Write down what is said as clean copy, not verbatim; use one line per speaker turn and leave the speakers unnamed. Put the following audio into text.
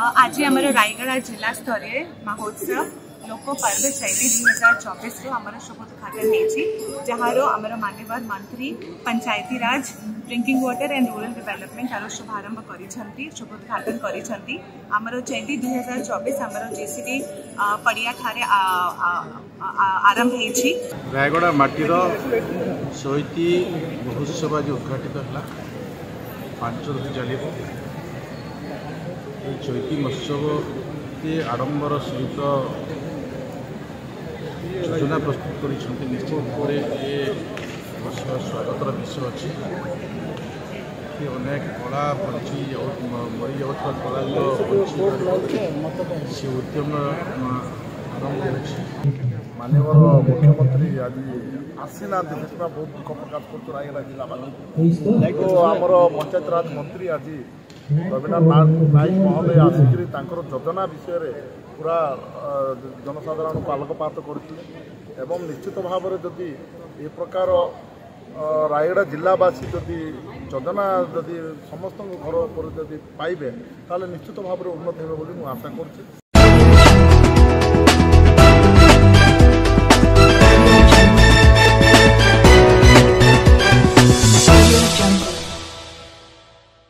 आज आम रायगढ़ जिला स्तरीय महोत्सव लोक पर्व चैती 2024 आम शुभ उद्घाटन जार आम माननीय मंत्री Panchayati Raj drinking water and rural development तार शुभारंभ कर शुभ उद्घाटन कर चैती 2024 आम जेसीडी पड़िया ठारे आरंभ हो
रायगढ़ माटीर चैती महोत्सव आज उद्घाटित है 5 दिन चलो चैती महोत्सव आडंबर सहित योजना प्रस्तुत कर निश्चित भाव में स्वागतर विषय अच्छी अनेक कला बची मरी जाता कला से उद्यम आरंभ हो
माननीय मुख्यमंत्री आज आसीना बहुत दुख प्रकाश कर रायगढ़ जिला तो आमर पंचायत राज मंत्री आज रवीन्द्रनाथ नायक महोदय आसिक योजना विषय पूरा जनसाधारण को आलोकपात करते निश्चित भाव में जदि ए प्रकार रायगढ़ जिलावासी जदि योजना जदि समस्त घर पर जदि पाइबे ताले निश्चित भाव में उन्नति हो आशा कर।